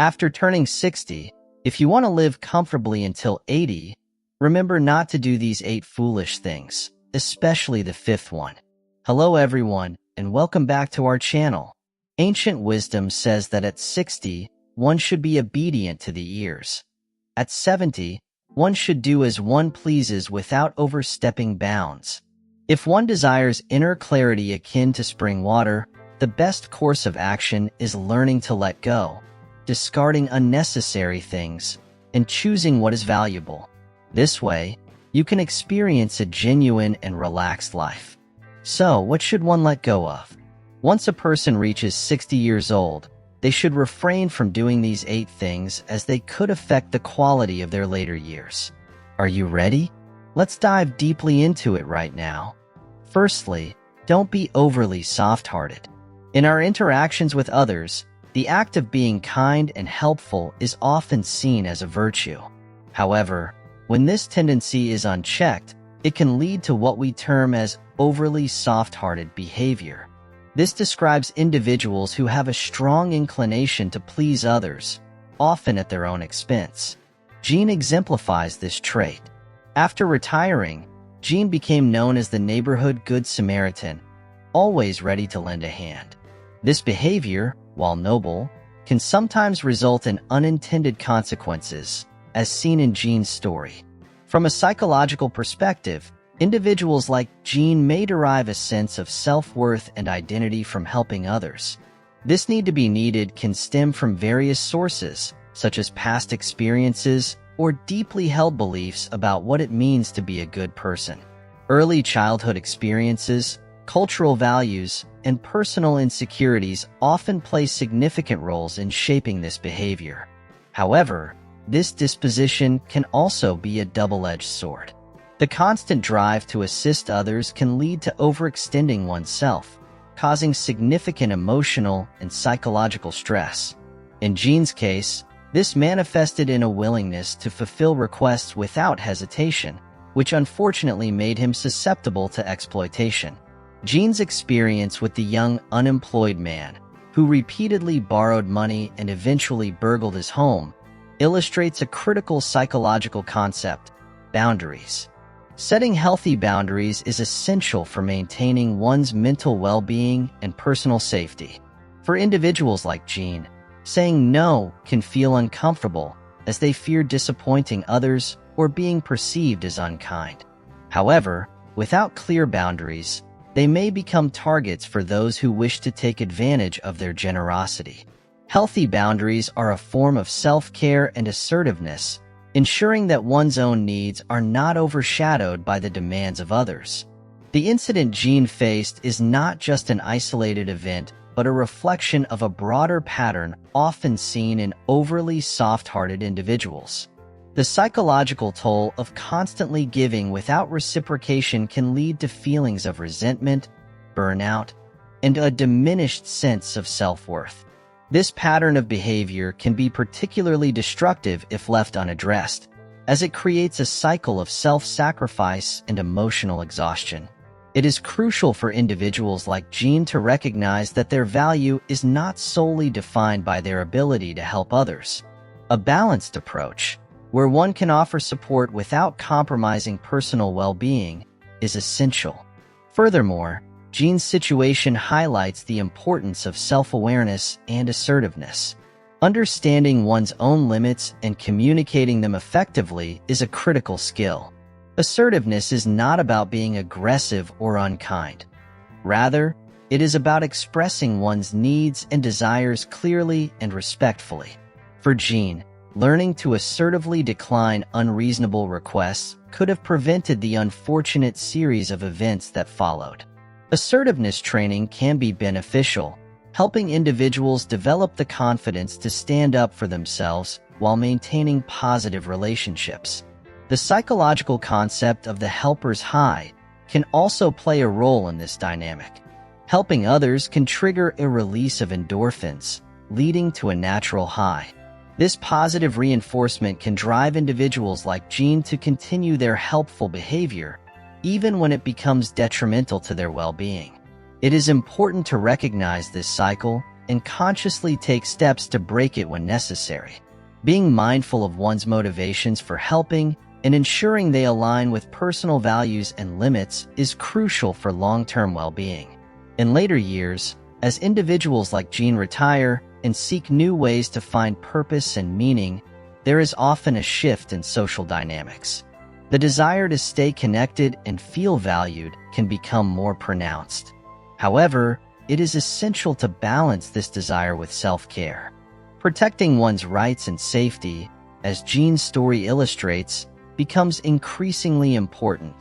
After turning 60, if you want to live comfortably until 80, remember not to do these 8 foolish things, especially the 5th one. Hello everyone, and welcome back to our channel. Ancient wisdom says that at 60, one should be obedient to the years. At 70, one should do as one pleases without overstepping bounds. If one desires inner clarity akin to spring water, the best course of action is learning to let go, discarding unnecessary things, and choosing what is valuable. This way, you can experience a genuine and relaxed life. So, what should one let go of? Once a person reaches 60 years old, they should refrain from doing these 8 things as they could affect the quality of their later years. Are you ready? Let's dive deeply into it right now. Firstly, don't be overly soft-hearted. In our interactions with others, the act of being kind and helpful is often seen as a virtue. However, when this tendency is unchecked, it can lead to what we term as overly soft-hearted behavior. This describes individuals who have a strong inclination to please others, often at their own expense. Jean exemplifies this trait. After retiring, Jean became known as the neighborhood Good Samaritan, always ready to lend a hand. This behavior, while noble, can sometimes result in unintended consequences, as seen in Jean's story. From a psychological perspective, individuals like Jean may derive a sense of self-worth and identity from helping others. This need to be needed can stem from various sources, such as past experiences or deeply held beliefs about what it means to be a good person. Early childhood experiences, cultural values, and personal insecurities often play significant roles in shaping this behavior. However, this disposition can also be a double-edged sword. The constant drive to assist others can lead to overextending oneself, causing significant emotional and psychological stress. In Jean's case, this manifested in a willingness to fulfill requests without hesitation, which unfortunately made him susceptible to exploitation. Jean's experience with the young, unemployed man, who repeatedly borrowed money and eventually burgled his home, illustrates a critical psychological concept: boundaries. Setting healthy boundaries is essential for maintaining one's mental well-being and personal safety. For individuals like Jean, saying no can feel uncomfortable as they fear disappointing others or being perceived as unkind. However, without clear boundaries, they may become targets for those who wish to take advantage of their generosity. Healthy boundaries are a form of self-care and assertiveness, ensuring that one's own needs are not overshadowed by the demands of others. The incident Jean faced is not just an isolated event, but a reflection of a broader pattern often seen in overly soft-hearted individuals. The psychological toll of constantly giving without reciprocation can lead to feelings of resentment, burnout, and a diminished sense of self-worth. This pattern of behavior can be particularly destructive if left unaddressed, as it creates a cycle of self-sacrifice and emotional exhaustion. It is crucial for individuals like Jean to recognize that their value is not solely defined by their ability to help others. A balanced approach, where one can offer support without compromising personal well-being, is essential. Furthermore, Jean's situation highlights the importance of self-awareness and assertiveness. Understanding one's own limits and communicating them effectively is a critical skill. Assertiveness is not about being aggressive or unkind. Rather, it is about expressing one's needs and desires clearly and respectfully. For Jean, learning to assertively decline unreasonable requests could have prevented the unfortunate series of events that followed. Assertiveness training can be beneficial, helping individuals develop the confidence to stand up for themselves while maintaining positive relationships. The psychological concept of the helper's high can also play a role in this dynamic. Helping others can trigger a release of endorphins, leading to a natural high. This positive reinforcement can drive individuals like Jean to continue their helpful behavior, even when it becomes detrimental to their well-being. It is important to recognize this cycle and consciously take steps to break it when necessary. Being mindful of one's motivations for helping and ensuring they align with personal values and limits is crucial for long-term well-being. In later years, as individuals like Jean retire and seek new ways to find purpose and meaning, there is often a shift in social dynamics. The desire to stay connected and feel valued can become more pronounced. However, it is essential to balance this desire with self-care. Protecting one's rights and safety, as Jean's story illustrates, becomes increasingly important.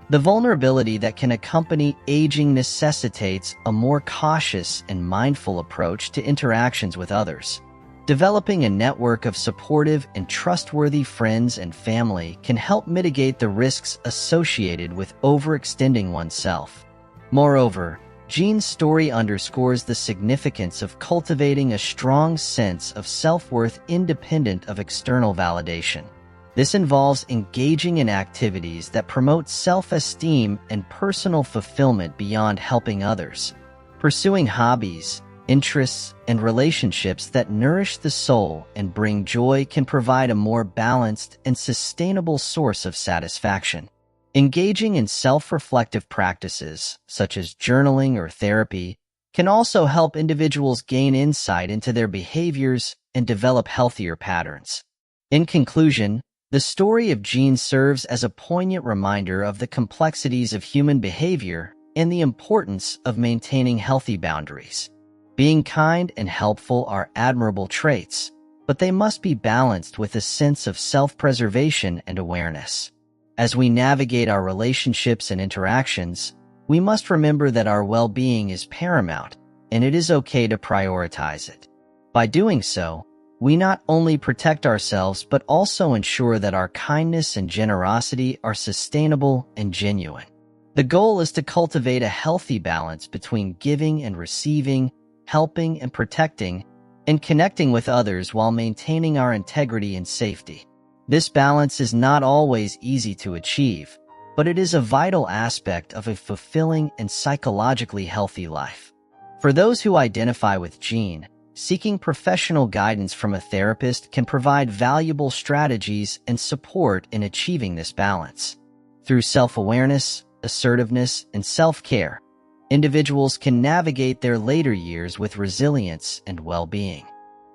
The vulnerability that can accompany aging necessitates a more cautious and mindful approach to interactions with others. Developing a network of supportive and trustworthy friends and family can help mitigate the risks associated with overextending oneself. Moreover, Jean's story underscores the significance of cultivating a strong sense of self-worth independent of external validation. This involves engaging in activities that promote self-esteem and personal fulfillment beyond helping others. Pursuing hobbies, interests, and relationships that nourish the soul and bring joy can provide a more balanced and sustainable source of satisfaction. Engaging in self-reflective practices, such as journaling or therapy, can also help individuals gain insight into their behaviors and develop healthier patterns. In conclusion, the story of Jean serves as a poignant reminder of the complexities of human behavior and the importance of maintaining healthy boundaries. Being kind and helpful are admirable traits, but they must be balanced with a sense of self-preservation and awareness. As we navigate our relationships and interactions, we must remember that our well-being is paramount, and it is okay to prioritize it. By doing so, we not only protect ourselves but also ensure that our kindness and generosity are sustainable and genuine. The goal is to cultivate a healthy balance between giving and receiving, helping and protecting, and connecting with others while maintaining our integrity and safety. This balance is not always easy to achieve, but it is a vital aspect of a fulfilling and psychologically healthy life. For those who identify with Jean, seeking professional guidance from a therapist can provide valuable strategies and support in achieving this balance. Through self-awareness, assertiveness, and self-care, individuals can navigate their later years with resilience and well-being.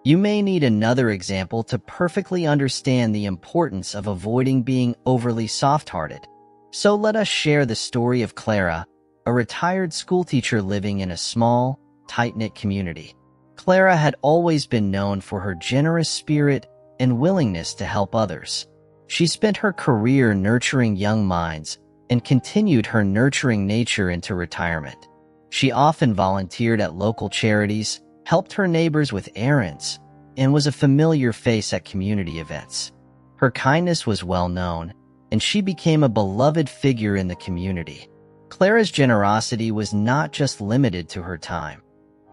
You may need another example to perfectly understand the importance of avoiding being overly soft-hearted. So let us share the story of Clara, a retired schoolteacher living in a small, tight-knit community. Clara had always been known for her generous spirit and willingness to help others. She spent her career nurturing young minds and continued her nurturing nature into retirement. She often volunteered at local charities, helped her neighbors with errands, and was a familiar face at community events. Her kindness was well known, and she became a beloved figure in the community. Clara's generosity was not just limited to her time.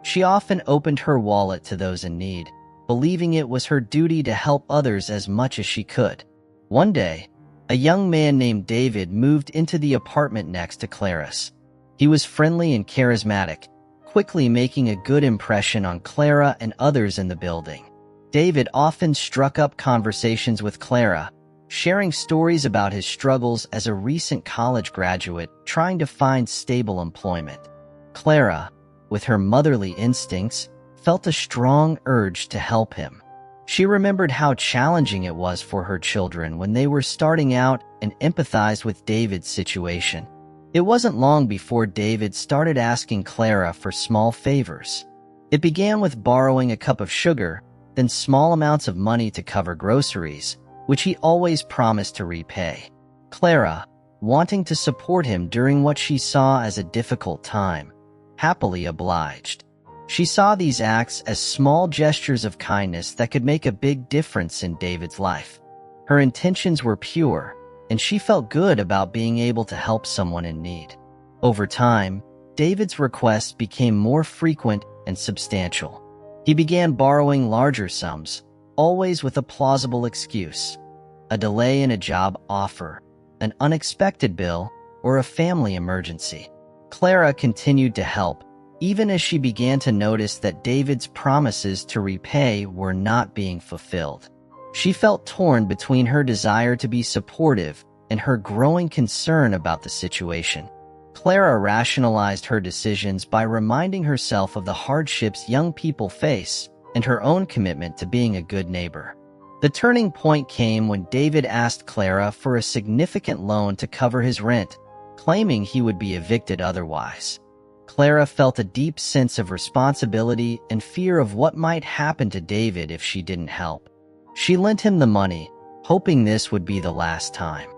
She often opened her wallet to those in need, believing it was her duty to help others as much as she could. One day, a young man named David moved into the apartment next to Clara's. He was friendly and charismatic, quickly making a good impression on Clara and others in the building. David often struck up conversations with Clara, sharing stories about his struggles as a recent college graduate trying to find stable employment. Clara, with her motherly instincts, felt a strong urge to help him. She remembered how challenging it was for her children when they were starting out and empathized with David's situation. It wasn't long before David started asking Clara for small favors. It began with borrowing a cup of sugar, then small amounts of money to cover groceries, which he always promised to repay. Clara, wanting to support him during what she saw as a difficult time, happily obliged. She saw these acts as small gestures of kindness that could make a big difference in David's life. Her intentions were pure, and she felt good about being able to help someone in need. Over time, David's requests became more frequent and substantial. He began borrowing larger sums, always with a plausible excuse: a delay in a job offer, an unexpected bill, or a family emergency. Clara continued to help, even as she began to notice that David's promises to repay were not being fulfilled. She felt torn between her desire to be supportive and her growing concern about the situation. Clara rationalized her decisions by reminding herself of the hardships young people face and her own commitment to being a good neighbor. The turning point came when David asked Clara for a significant loan to cover his rent, claiming he would be evicted otherwise. Clara felt a deep sense of responsibility and fear of what might happen to David if she didn't help. She lent him the money, hoping this would be the last time.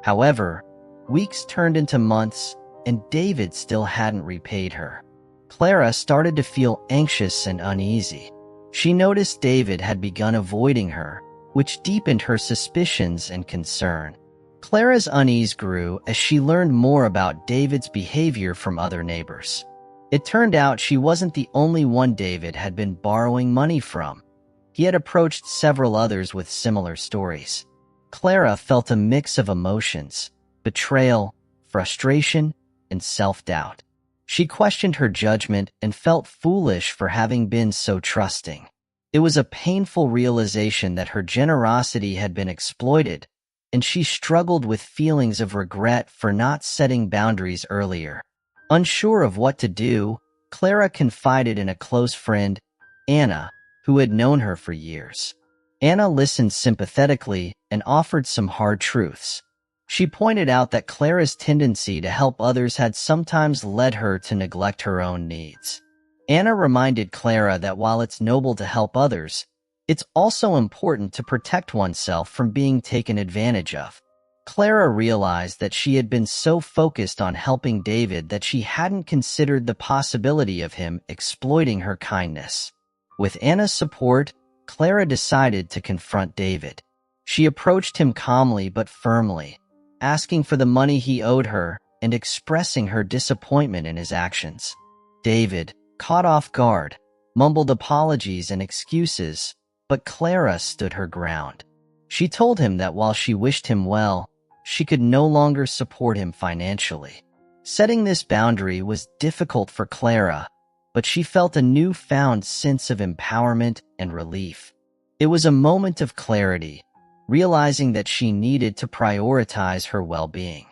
However, weeks turned into months, and David still hadn't repaid her. Clara started to feel anxious and uneasy. She noticed David had begun avoiding her, which deepened her suspicions and concern. Clara's unease grew as she learned more about David's behavior from other neighbors. It turned out she wasn't the only one David had been borrowing money from. He had approached several others with similar stories. Clara felt a mix of emotions: betrayal, frustration, and self-doubt. She questioned her judgment and felt foolish for having been so trusting. It was a painful realization that her generosity had been exploited, and she struggled with feelings of regret for not setting boundaries earlier. Unsure of what to do, Clara confided in a close friend, Anna, who had known her for years. Anna listened sympathetically and offered some hard truths. She pointed out that Clara's tendency to help others had sometimes led her to neglect her own needs. Anna reminded Clara that while it's noble to help others, it's also important to protect oneself from being taken advantage of. Clara realized that she had been so focused on helping David that she hadn't considered the possibility of him exploiting her kindness. With Anna's support, Clara decided to confront David. She approached him calmly but firmly, asking for the money he owed her and expressing her disappointment in his actions. David, caught off guard, mumbled apologies and excuses, but Clara stood her ground. She told him that while she wished him well, she could no longer support him financially. Setting this boundary was difficult for Clara, but she felt a newfound sense of empowerment and relief. It was a moment of clarity, realizing that she needed to prioritize her well-being.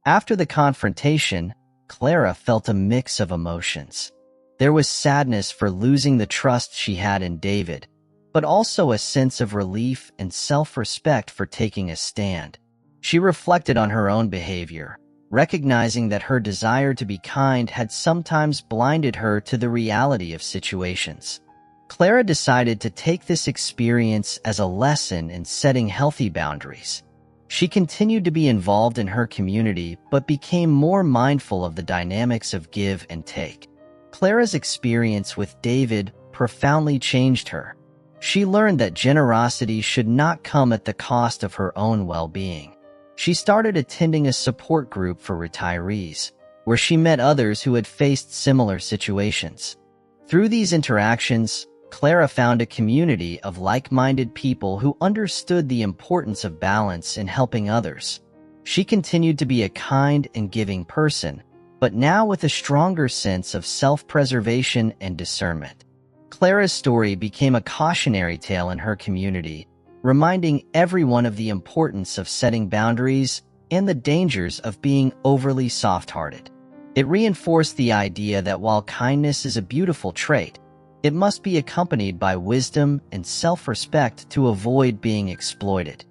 After the confrontation, Clara felt a mix of emotions. There was sadness for losing the trust she had in David, but also a sense of relief and self-respect for taking a stand. She reflected on her own behavior, recognizing that her desire to be kind had sometimes blinded her to the reality of situations. Clara decided to take this experience as a lesson in setting healthy boundaries. She continued to be involved in her community but became more mindful of the dynamics of give and take. Clara's experience with David profoundly changed her. She learned that generosity should not come at the cost of her own well-being. She started attending a support group for retirees, where she met others who had faced similar situations. Through these interactions, Clara found a community of like-minded people who understood the importance of balance in helping others. She continued to be a kind and giving person, but now with a stronger sense of self-preservation and discernment. Clara's story became a cautionary tale in her community, reminding everyone of the importance of setting boundaries and the dangers of being overly soft-hearted. It reinforced the idea that while kindness is a beautiful trait, it must be accompanied by wisdom and self-respect to avoid being exploited.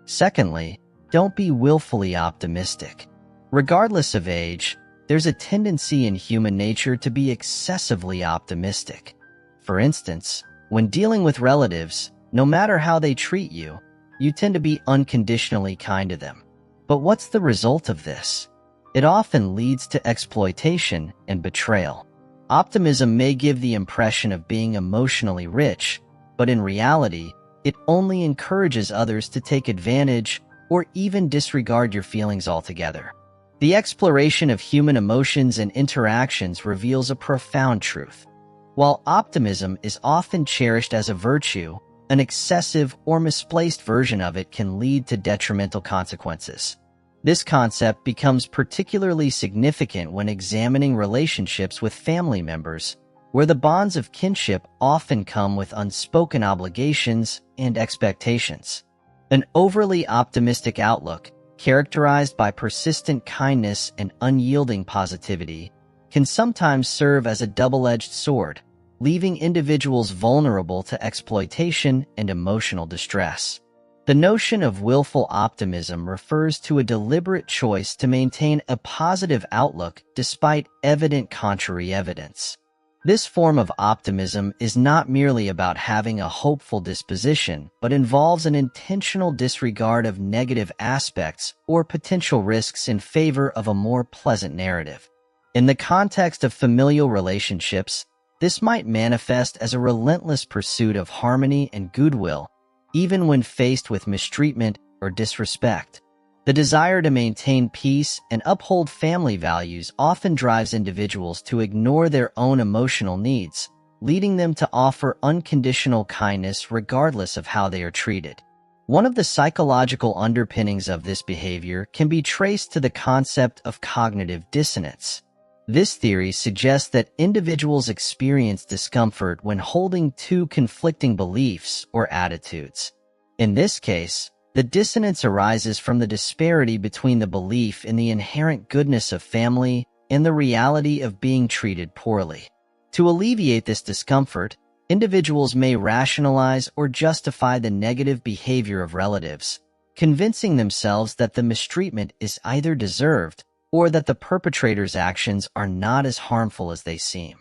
Secondly, don't be willfully optimistic. Regardless of age, there's a tendency in human nature to be excessively optimistic. For instance, when dealing with relatives, no matter how they treat you, you tend to be unconditionally kind to them. But what's the result of this? It often leads to exploitation and betrayal. Optimism may give the impression of being emotionally rich, but in reality, it only encourages others to take advantage or even disregard your feelings altogether. The exploration of human emotions and interactions reveals a profound truth. While optimism is often cherished as a virtue, an excessive or misplaced version of it can lead to detrimental consequences. This concept becomes particularly significant when examining relationships with family members, where the bonds of kinship often come with unspoken obligations and expectations. An overly optimistic outlook, characterized by persistent kindness and unyielding positivity, can sometimes serve as a double-edged sword, leaving individuals vulnerable to exploitation and emotional distress. The notion of willful optimism refers to a deliberate choice to maintain a positive outlook despite evident contrary evidence. This form of optimism is not merely about having a hopeful disposition, but involves an intentional disregard of negative aspects or potential risks in favor of a more pleasant narrative. In the context of familial relationships, this might manifest as a relentless pursuit of harmony and goodwill, even when faced with mistreatment or disrespect. The desire to maintain peace and uphold family values often drives individuals to ignore their own emotional needs, leading them to offer unconditional kindness regardless of how they are treated. One of the psychological underpinnings of this behavior can be traced to the concept of cognitive dissonance. This theory suggests that individuals experience discomfort when holding two conflicting beliefs or attitudes. In this case, the dissonance arises from the disparity between the belief in the inherent goodness of family and the reality of being treated poorly. To alleviate this discomfort, individuals may rationalize or justify the negative behavior of relatives, convincing themselves that the mistreatment is either deserved or that the perpetrator's actions are not as harmful as they seem.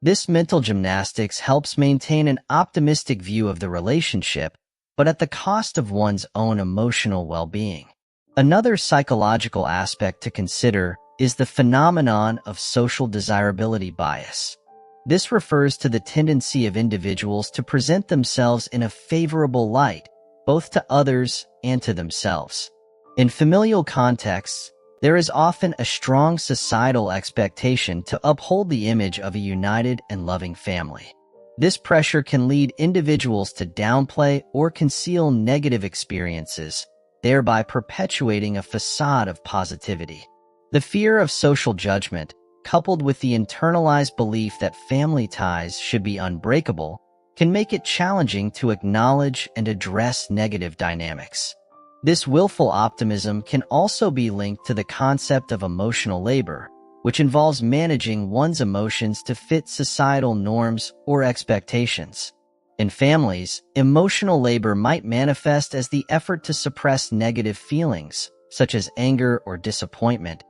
This mental gymnastics helps maintain an optimistic view of the relationship, but at the cost of one's own emotional well-being. Another psychological aspect to consider is the phenomenon of social desirability bias. This refers to the tendency of individuals to present themselves in a favorable light, both to others and to themselves. In familial contexts, there is often a strong societal expectation to uphold the image of a united and loving family. This pressure can lead individuals to downplay or conceal negative experiences, thereby perpetuating a facade of positivity. The fear of social judgment, coupled with the internalized belief that family ties should be unbreakable, can make it challenging to acknowledge and address negative dynamics. This willful optimism can also be linked to the concept of emotional labor, which involves managing one's emotions to fit societal norms or expectations. In families, emotional labor might manifest as the effort to suppress negative feelings, such as anger or disappointment,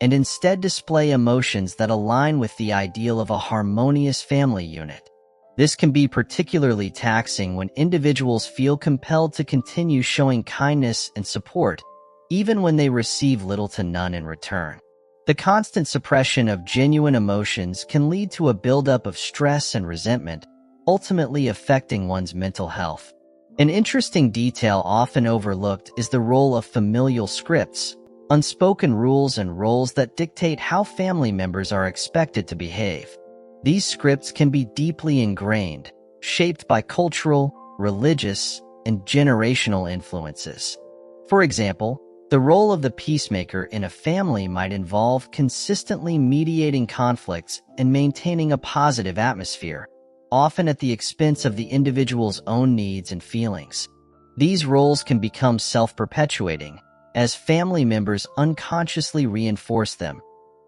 and instead display emotions that align with the ideal of a harmonious family unit. This can be particularly taxing when individuals feel compelled to continue showing kindness and support, even when they receive little to none in return. The constant suppression of genuine emotions can lead to a buildup of stress and resentment, ultimately affecting one's mental health. An interesting detail often overlooked is the role of familial scripts, unspoken rules and roles that dictate how family members are expected to behave. These scripts can be deeply ingrained, shaped by cultural, religious, and generational influences. For example, the role of the peacemaker in a family might involve consistently mediating conflicts and maintaining a positive atmosphere, often at the expense of the individual's own needs and feelings. These roles can become self-perpetuating, as family members unconsciously reinforce them,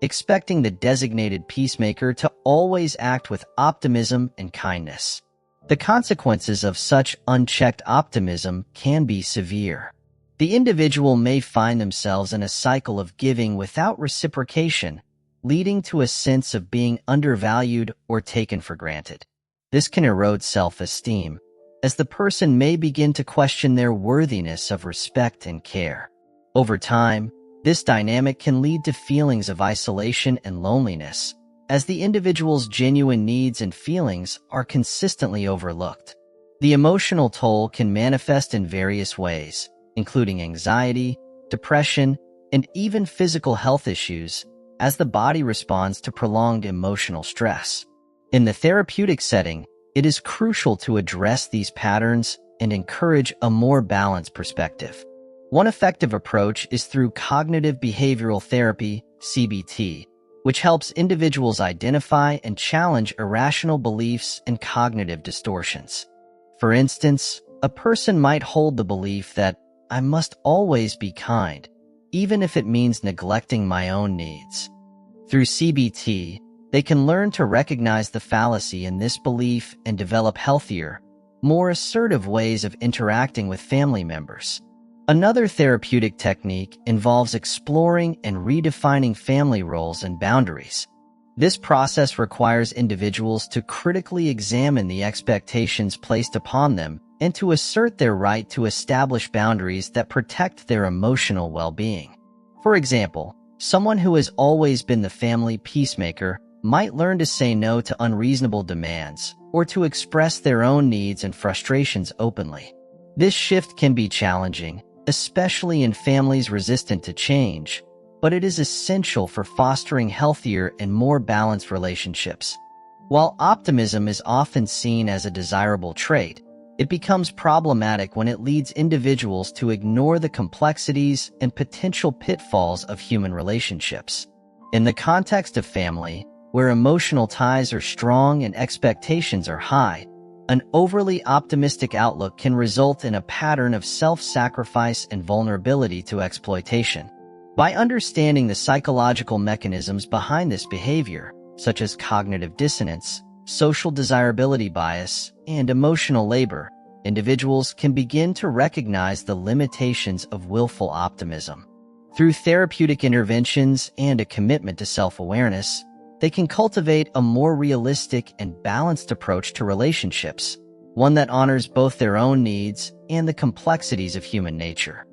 expecting the designated peacemaker to always act with optimism and kindness. The consequences of such unchecked optimism can be severe. The individual may find themselves in a cycle of giving without reciprocation, leading to a sense of being undervalued or taken for granted. This can erode self-esteem, as the person may begin to question their worthiness of respect and care. Over time, this dynamic can lead to feelings of isolation and loneliness, as the individual's genuine needs and feelings are consistently overlooked. The emotional toll can manifest in various ways, including anxiety, depression, and even physical health issues, as the body responds to prolonged emotional stress. In the therapeutic setting, it is crucial to address these patterns and encourage a more balanced perspective. One effective approach is through cognitive behavioral therapy, CBT, which helps individuals identify and challenge irrational beliefs and cognitive distortions. For instance, a person might hold the belief that I must always be kind, even if it means neglecting my own needs. Through CBT, they can learn to recognize the fallacy in this belief and develop healthier, more assertive ways of interacting with family members. Another therapeutic technique involves exploring and redefining family roles and boundaries. This process requires individuals to critically examine the expectations placed upon them and to assert their right to establish boundaries that protect their emotional well-being. For example, someone who has always been the family peacemaker might learn to say no to unreasonable demands or to express their own needs and frustrations openly. This shift can be challenging, especially in families resistant to change, but it is essential for fostering healthier and more balanced relationships. While optimism is often seen as a desirable trait, it becomes problematic when it leads individuals to ignore the complexities and potential pitfalls of human relationships. In the context of family, where emotional ties are strong and expectations are high, an overly optimistic outlook can result in a pattern of self-sacrifice and vulnerability to exploitation. By understanding the psychological mechanisms behind this behavior, such as cognitive dissonance, social desirability bias, and emotional labor, individuals can begin to recognize the limitations of willful optimism. Through therapeutic interventions and a commitment to self-awareness, they can cultivate a more realistic and balanced approach to relationships, one that honors both their own needs and the complexities of human nature.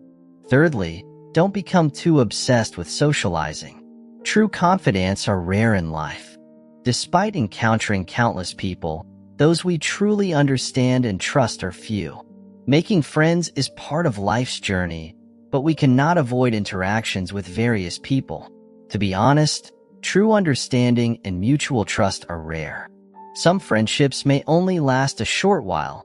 Thirdly, don't become too obsessed with socializing. True confidants are rare in life. Despite encountering countless people, those we truly understand and trust are few. Making friends is part of life's journey, but we cannot avoid interactions with various people. To be honest, true understanding and mutual trust are rare. Some friendships may only last a short while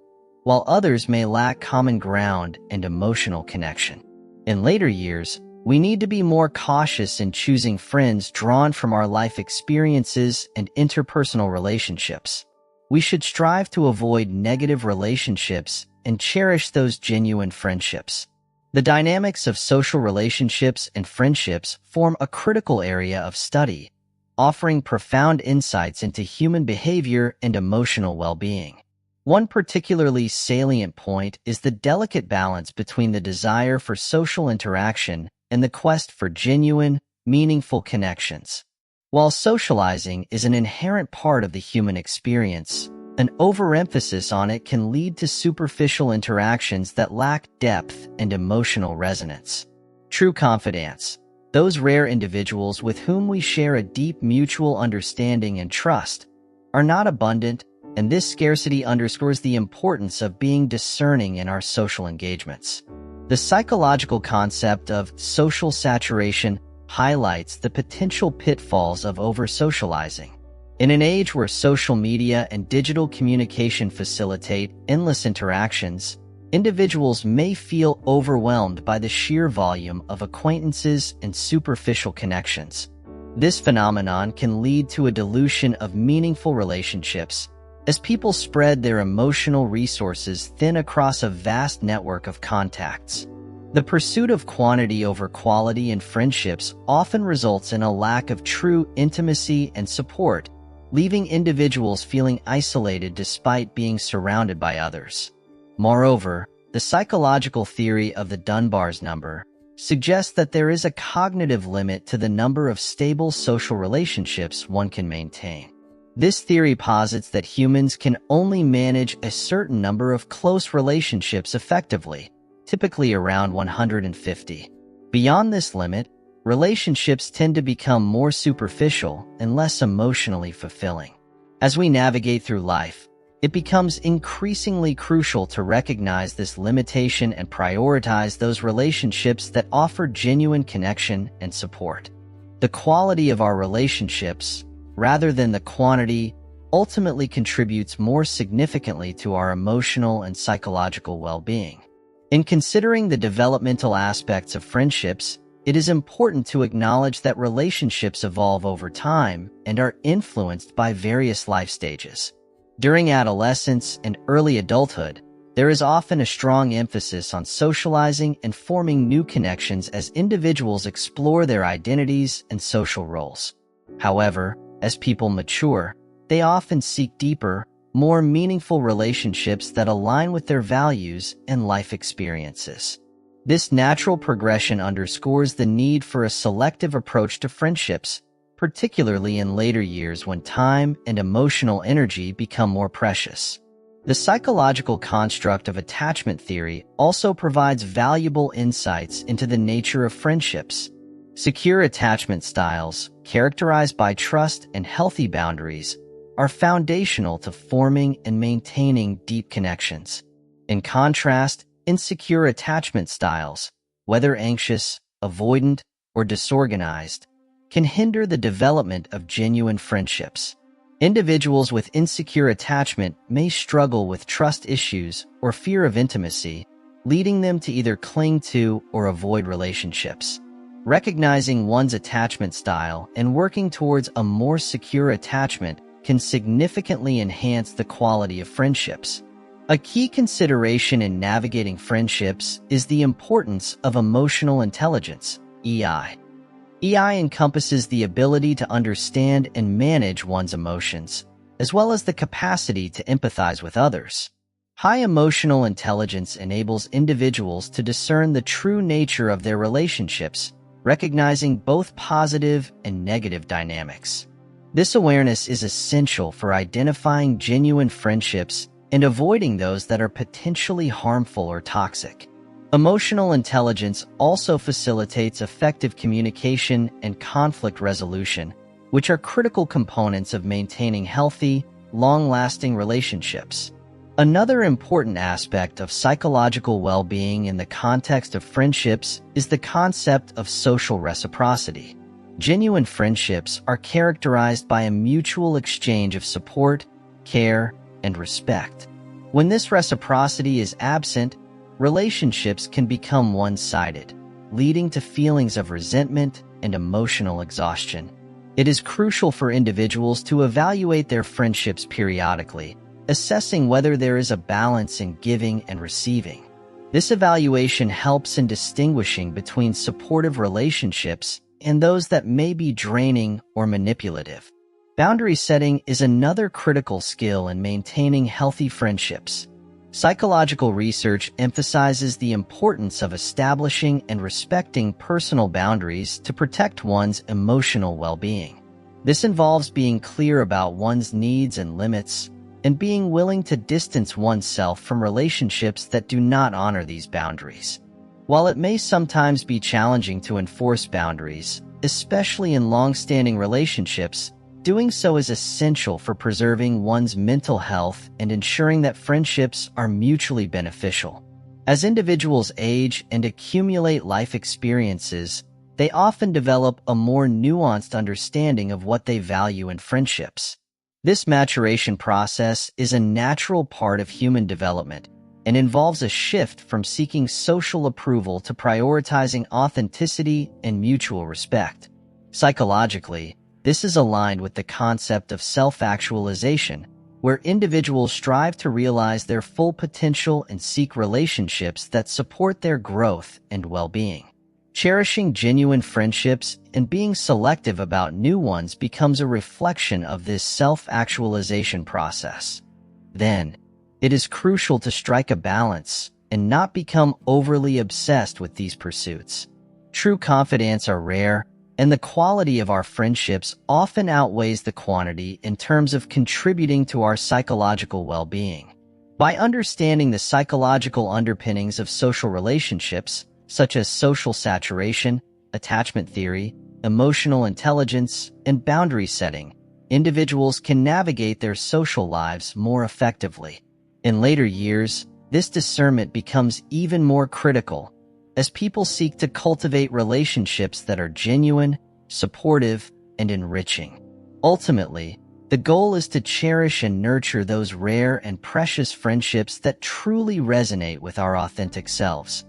others may lack common ground and emotional connection. In later years, we need to be more cautious in choosing friends drawn from our life experiences and interpersonal relationships. We should strive to avoid negative relationships and cherish those genuine friendships. The dynamics of social relationships and friendships form a critical area of study, offering profound insights into human behavior and emotional well-being. One particularly salient point is the delicate balance between the desire for social interaction and the quest for genuine, meaningful connections. While socializing is an inherent part of the human experience, an overemphasis on it can lead to superficial interactions that lack depth and emotional resonance. True confidants, those rare individuals with whom we share a deep mutual understanding and trust, are not abundant, and this scarcity underscores the importance of being discerning in our social engagements. The psychological concept of social saturation highlights the potential pitfalls of over-socializing. In an age where social media and digital communication facilitate endless interactions, individuals may feel overwhelmed by the sheer volume of acquaintances and superficial connections. This phenomenon can lead to a dilution of meaningful relationships as people spread their emotional resources thin across a vast network of contacts. The pursuit of quantity over quality in friendships often results in a lack of true intimacy and support, leaving individuals feeling isolated despite being surrounded by others. Moreover, the psychological theory of the Dunbar's number suggests that there is a cognitive limit to the number of stable social relationships one can maintain. This theory posits that humans can only manage a certain number of close relationships effectively, typically around 150. Beyond this limit, relationships tend to become more superficial and less emotionally fulfilling. As we navigate through life, it becomes increasingly crucial to recognize this limitation and prioritize those relationships that offer genuine connection and support. The quality of our relationships, rather than the quantity, ultimately contributes more significantly to our emotional and psychological well-being. In considering the developmental aspects of friendships, it is important to acknowledge that relationships evolve over time and are influenced by various life stages. During adolescence and early adulthood, there is often a strong emphasis on socializing and forming new connections as individuals explore their identities and social roles. However, as people mature, they often seek deeper, more meaningful relationships that align with their values and life experiences. This natural progression underscores the need for a selective approach to friendships, particularly in later years when time and emotional energy become more precious. The psychological construct of attachment theory also provides valuable insights into the nature of friendships. Secure attachment styles, characterized by trust and healthy boundaries, are foundational to forming and maintaining deep connections. In contrast, insecure attachment styles, whether anxious, avoidant, or disorganized, can hinder the development of genuine friendships. Individuals with insecure attachment may struggle with trust issues or fear of intimacy, leading them to either cling to or avoid relationships. Recognizing one's attachment style and working towards a more secure attachment can significantly enhance the quality of friendships. A key consideration in navigating friendships is the importance of emotional intelligence, EI. EI encompasses the ability to understand and manage one's emotions, as well as the capacity to empathize with others. High emotional intelligence enables individuals to discern the true nature of their relationships, recognizing both positive and negative dynamics. This awareness is essential for identifying genuine friendships and avoiding those that are potentially harmful or toxic. Emotional intelligence also facilitates effective communication and conflict resolution, which are critical components of maintaining healthy, long-lasting relationships. Another important aspect of psychological well-being in the context of friendships is the concept of social reciprocity. Genuine friendships are characterized by a mutual exchange of support, care, and respect. When this reciprocity is absent, relationships can become one-sided, leading to feelings of resentment and emotional exhaustion. It is crucial for individuals to evaluate their friendships periodically, assessing whether there is a balance in giving and receiving. This evaluation helps in distinguishing between supportive relationships and those that may be draining or manipulative. Boundary setting is another critical skill in maintaining healthy friendships. Psychological research emphasizes the importance of establishing and respecting personal boundaries to protect one's emotional well-being. This involves being clear about one's needs and limits, and being willing to distance oneself from relationships that do not honor these boundaries. While it may sometimes be challenging to enforce boundaries, especially in long-standing relationships, doing so is essential for preserving one's mental health and ensuring that friendships are mutually beneficial. As individuals age and accumulate life experiences, they often develop a more nuanced understanding of what they value in friendships. This maturation process is a natural part of human development and involves a shift from seeking social approval to prioritizing authenticity and mutual respect. Psychologically, this is aligned with the concept of self-actualization, where individuals strive to realize their full potential and seek relationships that support their growth and well-being. Cherishing genuine friendships and being selective about new ones becomes a reflection of this self-actualization process. Then, it is crucial to strike a balance and not become overly obsessed with these pursuits. True confidants are rare, and the quality of our friendships often outweighs the quantity in terms of contributing to our psychological well-being. By understanding the psychological underpinnings of social relationships, such as social saturation, attachment theory, emotional intelligence, and boundary setting, individuals can navigate their social lives more effectively. In later years, this discernment becomes even more critical as people seek to cultivate relationships that are genuine, supportive, and enriching. Ultimately, The goal is to cherish and nurture those rare and precious friendships that truly resonate with our authentic selves.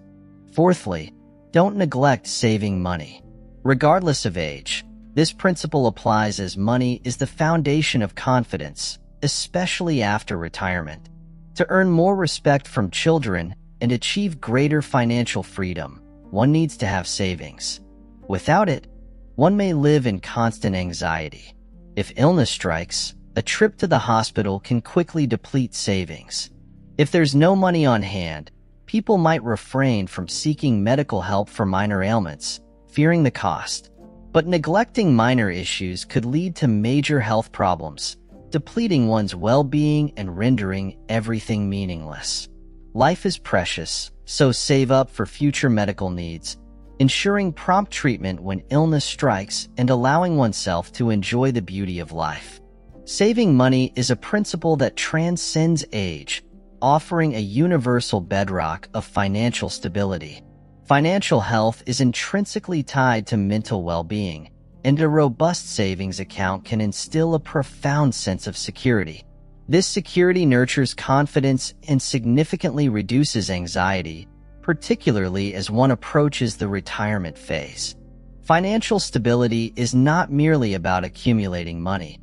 Fourthly, don't neglect saving money. Regardless of age, this principle applies as money is the foundation of confidence, especially after retirement. To earn more respect from children and achieve greater financial freedom, one needs to have savings. Without it, one may live in constant anxiety. If illness strikes, a trip to the hospital can quickly deplete savings. If there's no money on hand, people might refrain from seeking medical help for minor ailments, fearing the cost. But neglecting minor issues could lead to major health problems, depleting one's well-being and rendering everything meaningless. Life is precious, so save up for future medical needs, ensuring prompt treatment when illness strikes and allowing oneself to enjoy the beauty of life. Saving money is a principle that transcends age, offering a universal bedrock of financial stability. Financial health is intrinsically tied to mental well-being, and a robust savings account can instill a profound sense of security. This security nurtures confidence and significantly reduces anxiety, particularly as one approaches the retirement phase. Financial stability is not merely about accumulating money.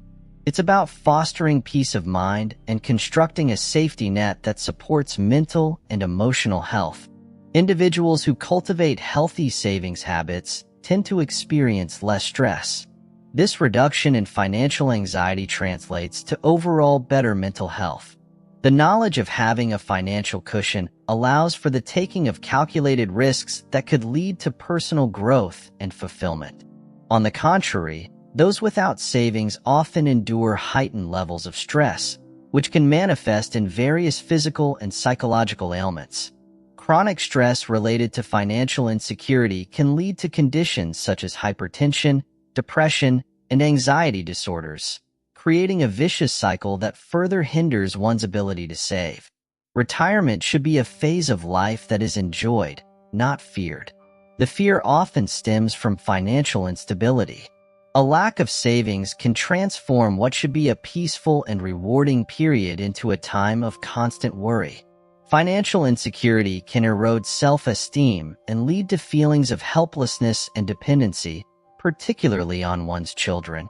It's about fostering peace of mind and constructing a safety net that supports mental and emotional health. Individuals who cultivate healthy savings habits tend to experience less stress. This reduction in financial anxiety translates to overall better mental health. The knowledge of having a financial cushion allows for the taking of calculated risks that could lead to personal growth and fulfillment. On the contrary, those without savings often endure heightened levels of stress, which can manifest in various physical and psychological ailments. Chronic stress related to financial insecurity can lead to conditions such as hypertension, depression, and anxiety disorders, creating a vicious cycle that further hinders one's ability to save. Retirement should be a phase of life that is enjoyed, not feared. The fear often stems from financial instability. A lack of savings can transform what should be a peaceful and rewarding period into a time of constant worry. Financial insecurity can erode self-esteem and lead to feelings of helplessness and dependency, particularly on one's children.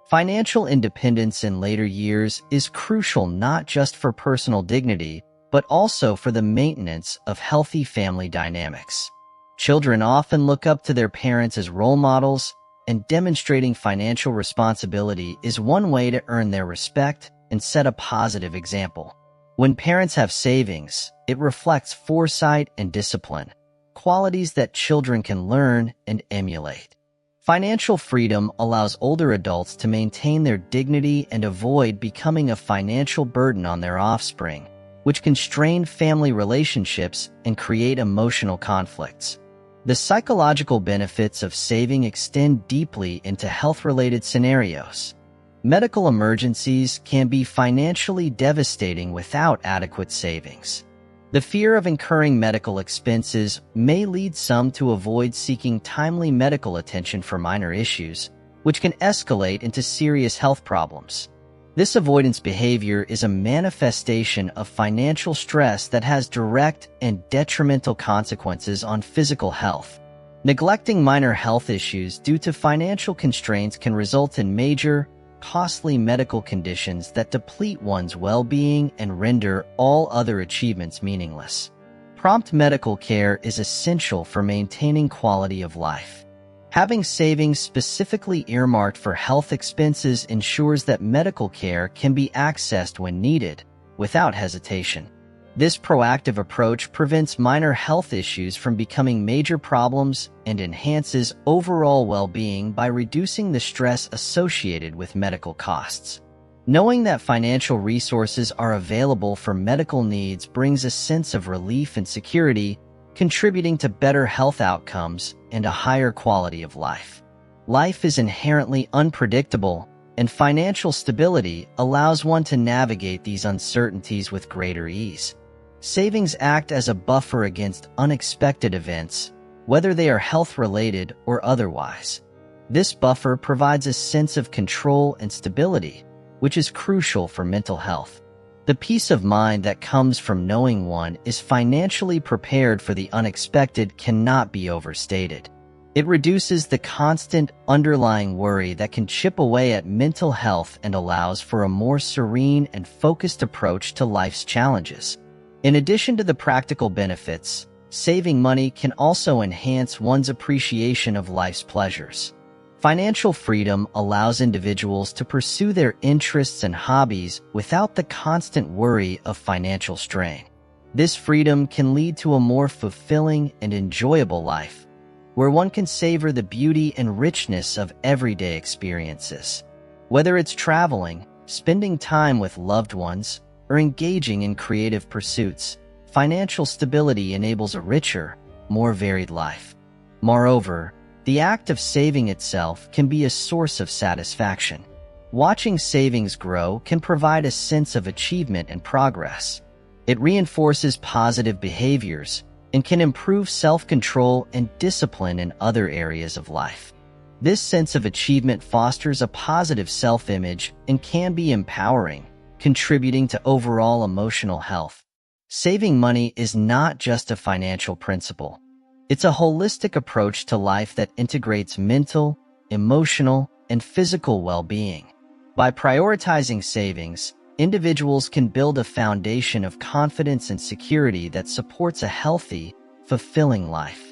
Financial independence in later years is crucial not just for personal dignity, but also for the maintenance of healthy family dynamics. Children often look up to their parents as role models, and demonstrating financial responsibility is one way to earn their respect and set a positive example. When parents have savings, it reflects foresight and discipline, qualities that children can learn and emulate. Financial freedom allows older adults to maintain their dignity and avoid becoming a financial burden on their offspring, which can strain family relationships and create emotional conflicts. The psychological benefits of saving extend deeply into health-related scenarios. Medical emergencies can be financially devastating without adequate savings. The fear of incurring medical expenses may lead some to avoid seeking timely medical attention for minor issues, which can escalate into serious health problems. This avoidance behavior is a manifestation of financial stress that has direct and detrimental consequences on physical health. Neglecting minor health issues due to financial constraints can result in major, costly medical conditions that deplete one's well-being and render all other achievements meaningless. Prompt medical care is essential for maintaining quality of life. Having savings specifically earmarked for health expenses ensures that medical care can be accessed when needed, without hesitation. This proactive approach prevents minor health issues from becoming major problems and enhances overall well-being by reducing the stress associated with medical costs. Knowing that financial resources are available for medical needs brings a sense of relief and security, contributing to better health outcomes and a higher quality of life. Life is inherently unpredictable, and financial stability allows one to navigate these uncertainties with greater ease. Savings act as a buffer against unexpected events, whether they are health-related or otherwise. This buffer provides a sense of control and stability, which is crucial for mental health. The peace of mind that comes from knowing one is financially prepared for the unexpected cannot be overstated. It reduces the constant underlying worry that can chip away at mental health and allows for a more serene and focused approach to life's challenges. In addition to the practical benefits, saving money can also enhance one's appreciation of life's pleasures. Financial freedom allows individuals to pursue their interests and hobbies without the constant worry of financial strain. This freedom can lead to a more fulfilling and enjoyable life, where one can savor the beauty and richness of everyday experiences. Whether it's traveling, spending time with loved ones, or engaging in creative pursuits, financial stability enables a richer, more varied life. Moreover, the act of saving itself can be a source of satisfaction. Watching savings grow can provide a sense of achievement and progress. It reinforces positive behaviors and can improve self-control and discipline in other areas of life. This sense of achievement fosters a positive self-image and can be empowering, contributing to overall emotional health. Saving money is not just a financial principle. It's a holistic approach to life that integrates mental, emotional, and physical well-being. By prioritizing savings, individuals can build a foundation of confidence and security that supports a healthy, fulfilling life.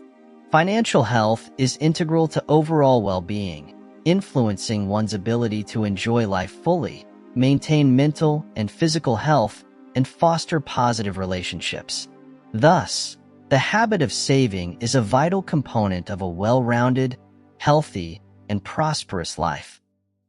Financial health is integral to overall well-being, influencing one's ability to enjoy life fully, maintain mental and physical health, and foster positive relationships. Thus, the habit of saving is a vital component of a well-rounded, healthy, and prosperous life.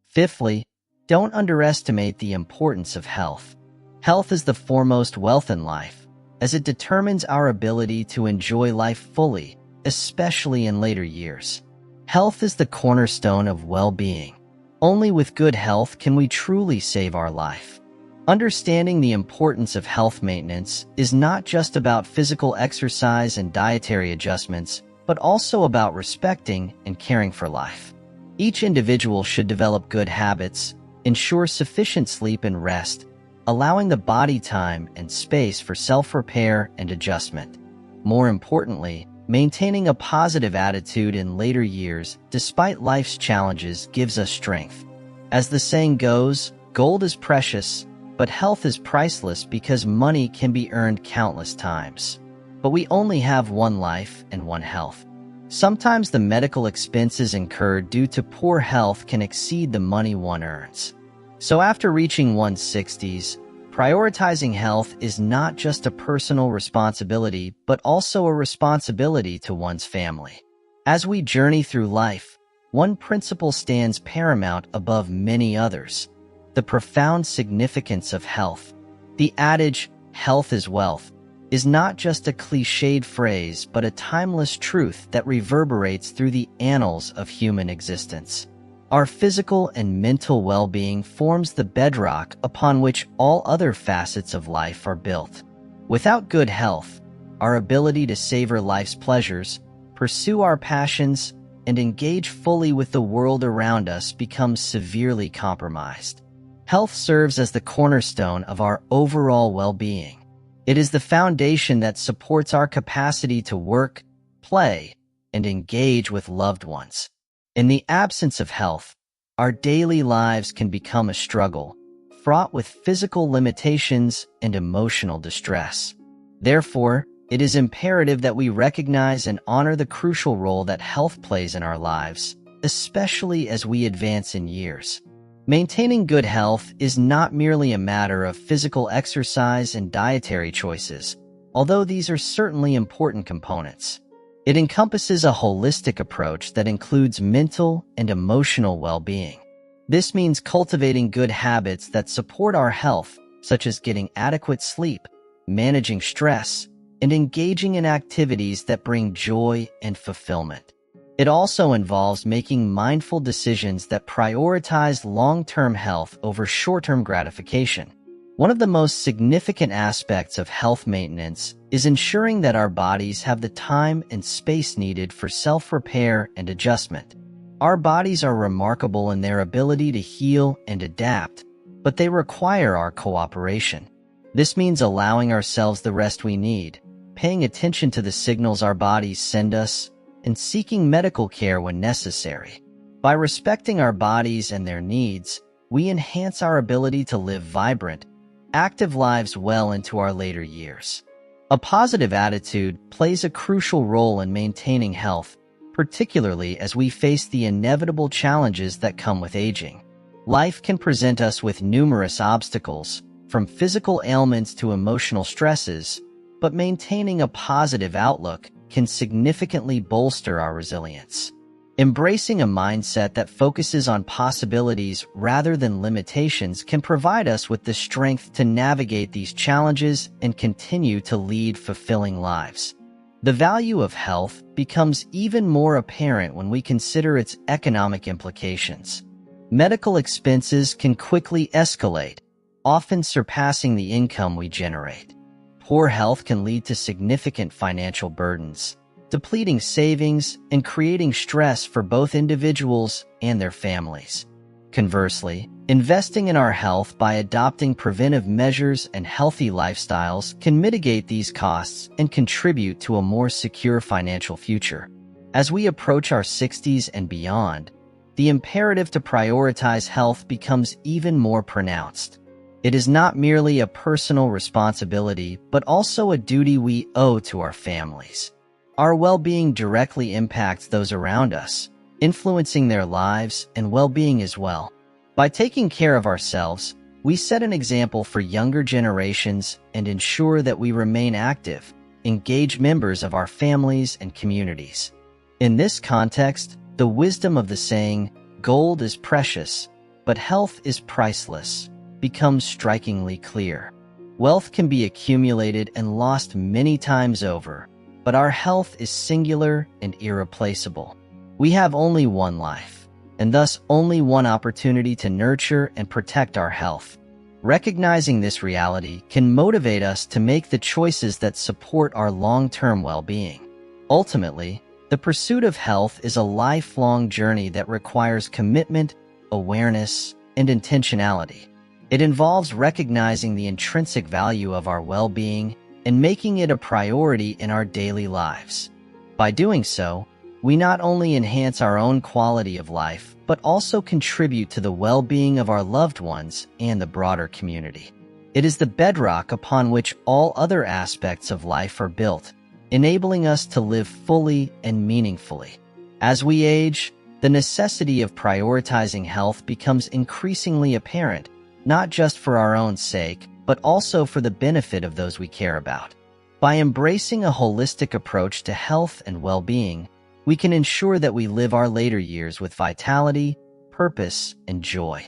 Fifthly, don't underestimate the importance of health. Health is the foremost wealth in life, as it determines our ability to enjoy life fully, especially in later years. Health is the cornerstone of well-being. Only with good health can we truly save our life. Understanding the importance of health maintenance is not just about physical exercise and dietary adjustments, but also about respecting and caring for life. Each individual should develop good habits, ensure sufficient sleep and rest, allowing the body time and space for self-repair and adjustment. More importantly, maintaining a positive attitude in later years despite life's challenges gives us strength. As the saying goes, gold is precious, but health is priceless because money can be earned countless times. But we only have one life and one health. Sometimes the medical expenses incurred due to poor health can exceed the money one earns. So after reaching one's 60s, prioritizing health is not just a personal responsibility, but also a responsibility to one's family. As we journey through life, one principle stands paramount above many others: the profound significance of health. The adage, "health is wealth," is not just a cliched phrase, but a timeless truth that reverberates through the annals of human existence. Our physical and mental well-being forms the bedrock upon which all other facets of life are built. Without good health, our ability to savor life's pleasures, pursue our passions, and engage fully with the world around us becomes severely compromised. Health serves as the cornerstone of our overall well-being. It is the foundation that supports our capacity to work, play, and engage with loved ones. In the absence of health, our daily lives can become a struggle, fraught with physical limitations and emotional distress. Therefore, it is imperative that we recognize and honor the crucial role that health plays in our lives, especially as we advance in years. Maintaining good health is not merely a matter of physical exercise and dietary choices, although these are certainly important components. It encompasses a holistic approach that includes mental and emotional well-being. This means cultivating good habits that support our health, such as getting adequate sleep, managing stress, and engaging in activities that bring joy and fulfillment. It also involves making mindful decisions that prioritize long-term health over short-term gratification. One of the most significant aspects of health maintenance is ensuring that our bodies have the time and space needed for self-repair and adjustment. Our bodies are remarkable in their ability to heal and adapt, but they require our cooperation. This means allowing ourselves the rest we need, paying attention to the signals our bodies send us, and seeking medical care when necessary. By respecting our bodies and their needs, we enhance our ability to live vibrant, active lives well into our later years. A positive attitude plays a crucial role in maintaining health, particularly as we face the inevitable challenges that come with aging. Life can present us with numerous obstacles, from physical ailments to emotional stresses, but maintaining a positive outlook can significantly bolster our resilience. Embracing a mindset that focuses on possibilities rather than limitations can provide us with the strength to navigate these challenges and continue to lead fulfilling lives. The value of health becomes even more apparent when we consider its economic implications. Medical expenses can quickly escalate, often surpassing the income we generate. Poor health can lead to significant financial burdens, depleting savings and creating stress for both individuals and their families. Conversely, investing in our health by adopting preventive measures and healthy lifestyles can mitigate these costs and contribute to a more secure financial future. As we approach our 60s and beyond, the imperative to prioritize health becomes even more pronounced. It is not merely a personal responsibility, but also a duty we owe to our families. Our well-being directly impacts those around us, influencing their lives and well-being as well. By taking care of ourselves, we set an example for younger generations and ensure that we remain active, engaged members of our families and communities. In this context, the wisdom of the saying, "Gold is precious, but health is priceless," becomes strikingly clear. Wealth can be accumulated and lost many times over, but our health is singular and irreplaceable. We have only one life, and thus only one opportunity to nurture and protect our health. Recognizing this reality can motivate us to make the choices that support our long-term well-being. Ultimately, the pursuit of health is a lifelong journey that requires commitment, awareness, and intentionality. It involves recognizing the intrinsic value of our well-being and making it a priority in our daily lives. By doing so, we not only enhance our own quality of life, but also contribute to the well-being of our loved ones and the broader community. It is the bedrock upon which all other aspects of life are built, enabling us to live fully and meaningfully. As we age, the necessity of prioritizing health becomes increasingly apparent, not just for our own sake, but also for the benefit of those we care about. By embracing a holistic approach to health and well-being, we can ensure that we live our later years with vitality, purpose, and joy.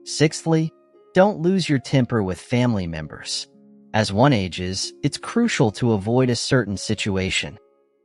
Sixthly, don't lose your temper with family members. As one ages, it's crucial to avoid a certain situation,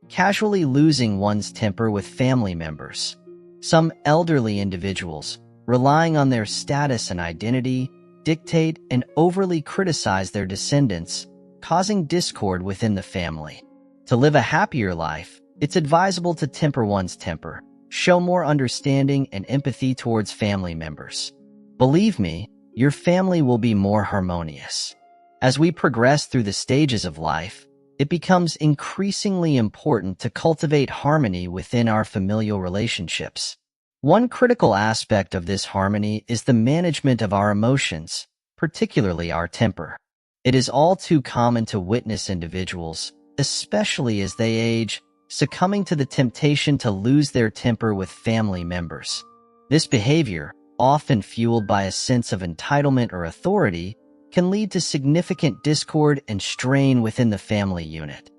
casually losing one's temper with family members. Some elderly individuals, relying on their status and identity, dictate and overly criticize their descendants, causing discord within the family. To live a happier life, it's advisable to temper one's temper, show more understanding and empathy towards family members. Believe me, your family will be more harmonious. As we progress through the stages of life, it becomes increasingly important to cultivate harmony within our familial relationships. One critical aspect of this harmony is the management of our emotions, particularly our temper. It is all too common to witness individuals, especially as they age, succumbing to the temptation to lose their temper with family members. This behavior, often fueled by a sense of entitlement or authority, can lead to significant discord and strain within the family unit.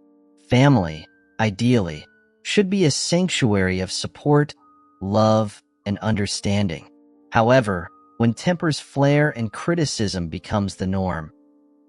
Family, ideally, should be a sanctuary of support, love, and understanding. However, when tempers flare and criticism becomes the norm,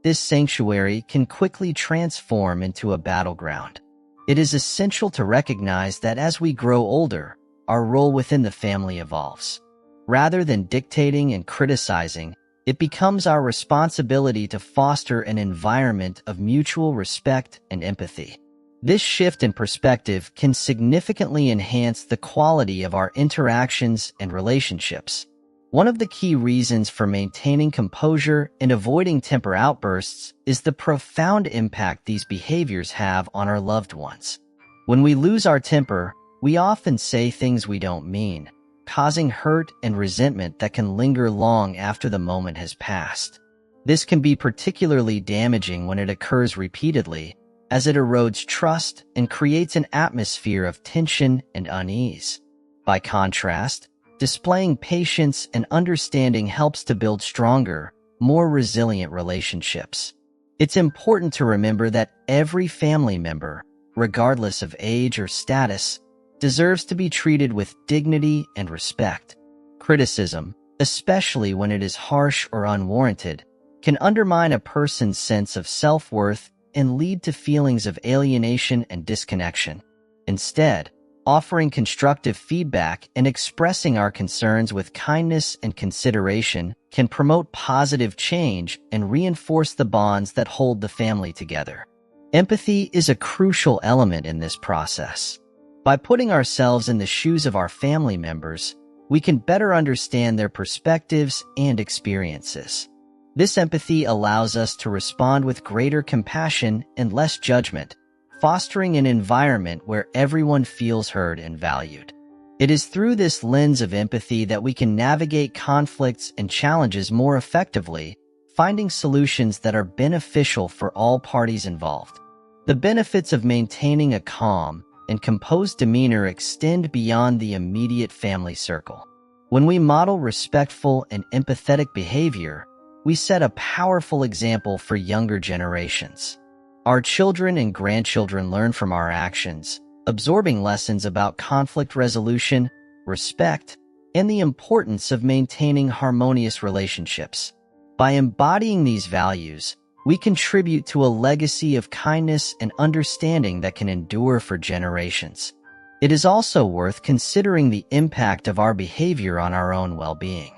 this sanctuary can quickly transform into a battleground. It is essential to recognize that as we grow older, our role within the family evolves. Rather than dictating and criticizing, it becomes our responsibility to foster an environment of mutual respect and empathy. This shift in perspective can significantly enhance the quality of our interactions and relationships. One of the key reasons for maintaining composure and avoiding temper outbursts is the profound impact these behaviors have on our loved ones. When we lose our temper, we often say things we don't mean, causing hurt and resentment that can linger long after the moment has passed. This can be particularly damaging when it occurs repeatedly, as it erodes trust and creates an atmosphere of tension and unease. By contrast, displaying patience and understanding helps to build stronger, more resilient relationships. It's important to remember that every family member, regardless of age or status, deserves to be treated with dignity and respect. Criticism, especially when it is harsh or unwarranted, can undermine a person's sense of self-worth and lead to feelings of alienation and disconnection. Instead, offering constructive feedback and expressing our concerns with kindness and consideration can promote positive change and reinforce the bonds that hold the family together. Empathy is a crucial element in this process. By putting ourselves in the shoes of our family members, we can better understand their perspectives and experiences. This empathy allows us to respond with greater compassion and less judgment, fostering an environment where everyone feels heard and valued. It is through this lens of empathy that we can navigate conflicts and challenges more effectively, finding solutions that are beneficial for all parties involved. The benefits of maintaining a calm and composed demeanor extend beyond the immediate family circle. When we model respectful and empathetic behavior, we set a powerful example for younger generations. Our children and grandchildren learn from our actions, absorbing lessons about conflict resolution, respect, and the importance of maintaining harmonious relationships. By embodying these values, we contribute to a legacy of kindness and understanding that can endure for generations. It is also worth considering the impact of our behavior on our own well-being.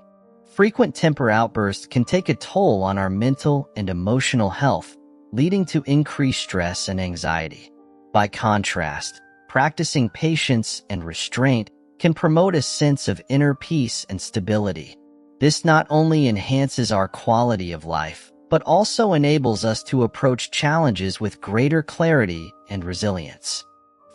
Frequent temper outbursts can take a toll on our mental and emotional health, leading to increased stress and anxiety. By contrast, practicing patience and restraint can promote a sense of inner peace and stability. This not only enhances our quality of life, but also enables us to approach challenges with greater clarity and resilience.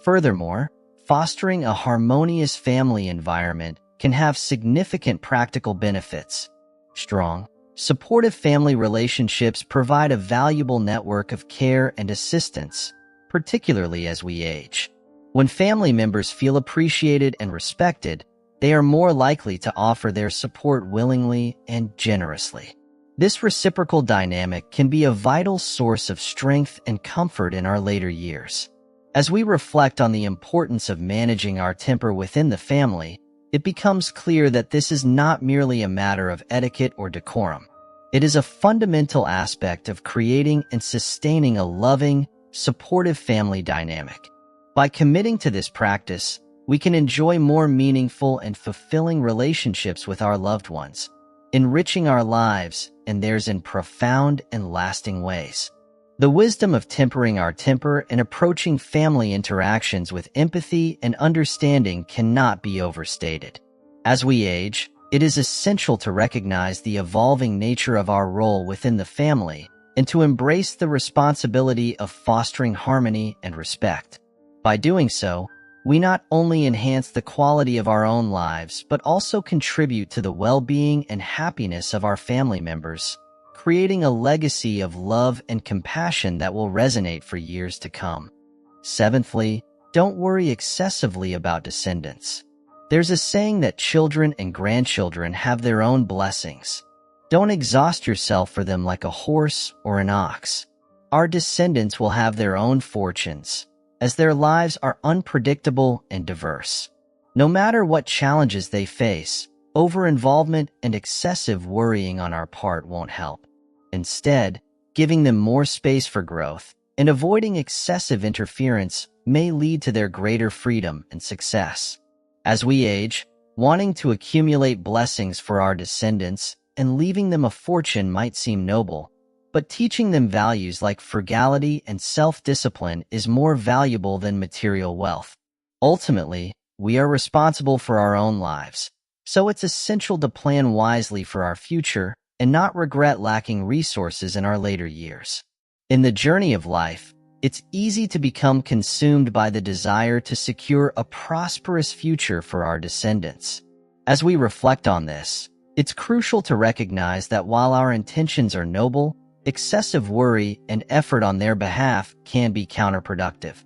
Furthermore, fostering a harmonious family environment can have significant practical benefits. Strong, supportive family relationships provide a valuable network of care and assistance, particularly as we age. When family members feel appreciated and respected, they are more likely to offer their support willingly and generously. This reciprocal dynamic can be a vital source of strength and comfort in our later years. As we reflect on the importance of managing our temper within the family, it becomes clear that this is not merely a matter of etiquette or decorum. It is a fundamental aspect of creating and sustaining a loving, supportive family dynamic. By committing to this practice, we can enjoy more meaningful and fulfilling relationships with our loved ones, enriching our lives and theirs in profound and lasting ways. The wisdom of tempering our temper and approaching family interactions with empathy and understanding cannot be overstated. As we age, it is essential to recognize the evolving nature of our role within the family and to embrace the responsibility of fostering harmony and respect. By doing so, we not only enhance the quality of our own lives, but also contribute to the well-being and happiness of our family members, creating a legacy of love and compassion that will resonate for years to come. Seventhly, don't worry excessively about descendants. There's a saying that children and grandchildren have their own blessings. Don't exhaust yourself for them like a horse or an ox. Our descendants will have their own fortunes, as their lives are unpredictable and diverse. No matter what challenges they face, over-involvement and excessive worrying on our part won't help. Instead, giving them more space for growth and avoiding excessive interference may lead to their greater freedom and success. As we age, wanting to accumulate blessings for our descendants and leaving them a fortune might seem noble, but teaching them values like frugality and self-discipline is more valuable than material wealth. Ultimately, we are responsible for our own lives, So it's essential to plan wisely for our future and not regret lacking resources in our later years. In the journey of life, it's easy to become consumed by the desire to secure a prosperous future for our descendants. As we reflect on this, it's crucial to recognize that while our intentions are noble, excessive worry and effort on their behalf can be counterproductive.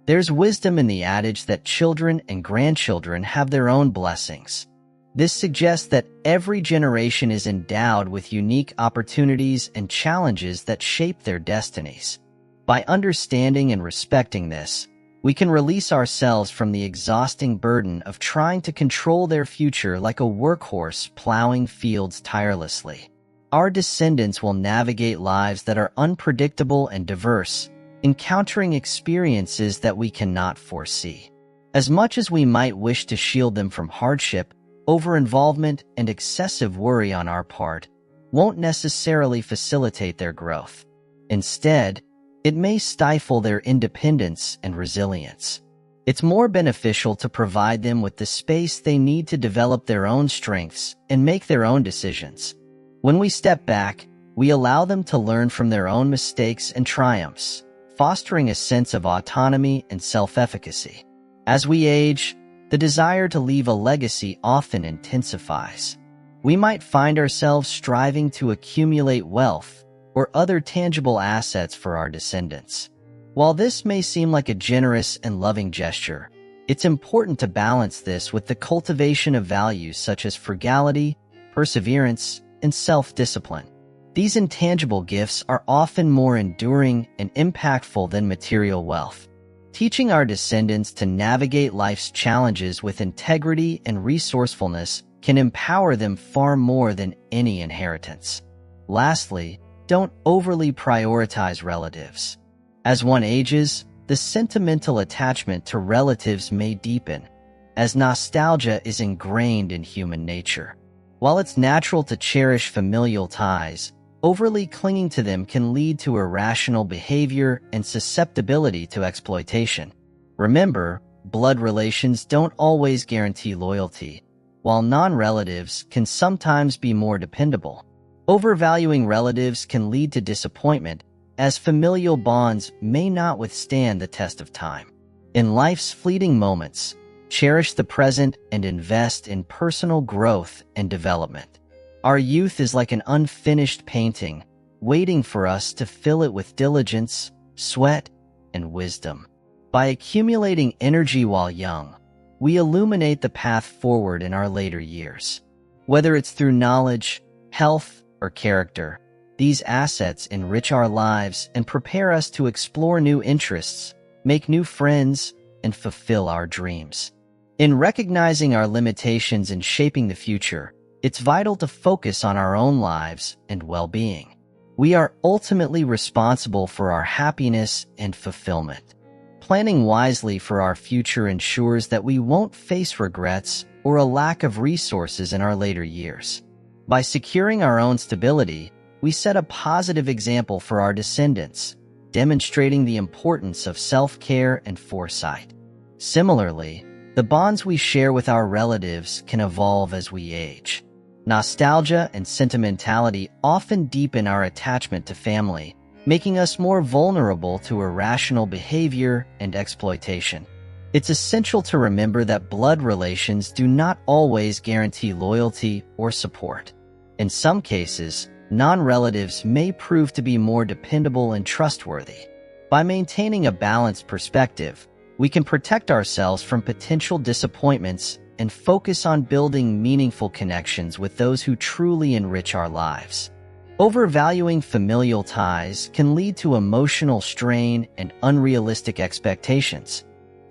There's wisdom in the adage that children and grandchildren have their own blessings. This suggests that every generation is endowed with unique opportunities and challenges that shape their destinies. By understanding and respecting this, we can release ourselves from the exhausting burden of trying to control their future like a workhorse plowing fields tirelessly. Our descendants will navigate lives that are unpredictable and diverse, encountering experiences that we cannot foresee. As much as we might wish to shield them from hardship, over-involvement and excessive worry on our part won't necessarily facilitate their growth. Instead, it may stifle their independence and resilience. It's more beneficial to provide them with the space they need to develop their own strengths and make their own decisions. When we step back, we allow them to learn from their own mistakes and triumphs, fostering a sense of autonomy and self-efficacy. As we age, the desire to leave a legacy often intensifies. We might find ourselves striving to accumulate wealth or other tangible assets for our descendants. While this may seem like a generous and loving gesture, it's important to balance this with the cultivation of values such as frugality, perseverance, and self-discipline. These intangible gifts are often more enduring and impactful than material wealth. Teaching our descendants to navigate life's challenges with integrity and resourcefulness can empower them far more than any inheritance. Lastly, don't overly prioritize relatives. As one ages, the sentimental attachment to relatives may deepen, as nostalgia is ingrained in human nature. While it's natural to cherish familial ties, overly clinging to them can lead to irrational behavior and susceptibility to exploitation. Remember, blood relations don't always guarantee loyalty, while non-relatives can sometimes be more dependable. Overvaluing relatives can lead to disappointment, as familial bonds may not withstand the test of time. In life's fleeting moments, cherish the present and invest in personal growth and development. Our youth is like an unfinished painting, waiting for us to fill it with diligence, sweat, and wisdom. By accumulating energy while young, we illuminate the path forward in our later years. Whether it's through knowledge, health, or character, these assets enrich our lives and prepare us to explore new interests, make new friends, and fulfill our dreams. In recognizing our limitations and shaping the future, it's vital to focus on our own lives and well-being. We are ultimately responsible for our happiness and fulfillment. Planning wisely for our future ensures that we won't face regrets or a lack of resources in our later years. By securing our own stability, we set a positive example for our descendants, demonstrating the importance of self-care and foresight. Similarly, the bonds we share with our relatives can evolve as we age. Nostalgia and sentimentality often deepen our attachment to family, making us more vulnerable to irrational behavior and exploitation. It's essential to remember that blood relations do not always guarantee loyalty or support. In some cases, non-relatives may prove to be more dependable and trustworthy. By maintaining a balanced perspective, we can protect ourselves from potential disappointments and focus on building meaningful connections with those who truly enrich our lives. Overvaluing familial ties can lead to emotional strain and unrealistic expectations.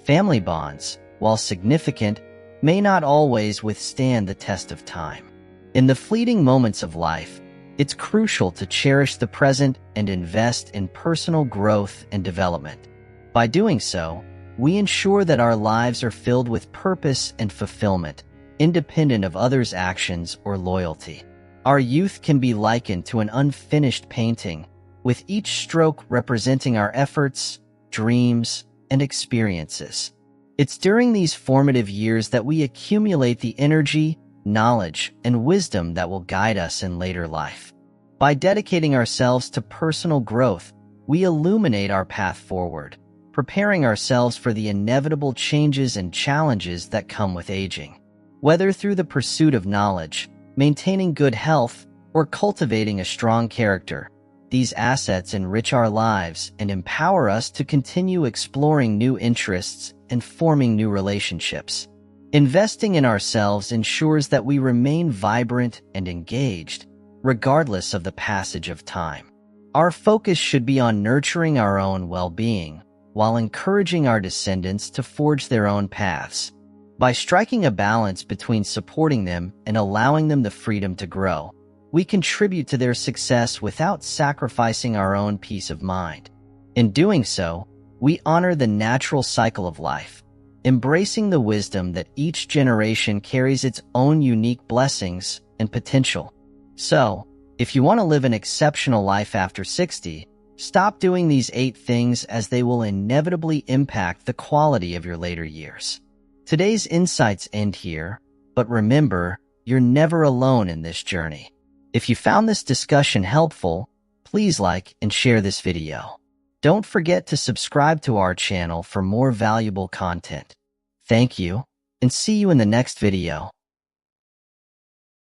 Family bonds, while significant, may not always withstand the test of time. In the fleeting moments of life, it's crucial to cherish the present and invest in personal growth and development. By doing so, we ensure that our lives are filled with purpose and fulfillment, independent of others' actions or loyalty. Our youth can be likened to an unfinished painting, with each stroke representing our efforts, dreams, and experiences. It's during these formative years that we accumulate the energy, knowledge, and wisdom that will guide us in later life. By dedicating ourselves to personal growth, we illuminate our path forward, preparing ourselves for the inevitable changes and challenges that come with aging. Whether through the pursuit of knowledge, maintaining good health, or cultivating a strong character, these assets enrich our lives and empower us to continue exploring new interests and forming new relationships. Investing in ourselves ensures that we remain vibrant and engaged, regardless of the passage of time. Our focus should be on nurturing our own well-being, while encouraging our descendants to forge their own paths. By striking a balance between supporting them and allowing them the freedom to grow, we contribute to their success without sacrificing our own peace of mind. In doing so, we honor the natural cycle of life, embracing the wisdom that each generation carries its own unique blessings and potential. So, if you want to live an exceptional life after 60, stop doing these 8 things, as they will inevitably impact the quality of your later years. Today's insights end here, but remember, you're never alone in this journey. If you found this discussion helpful, please like and share this video. Don't forget to subscribe to our channel for more valuable content. Thank you, and see you in the next video.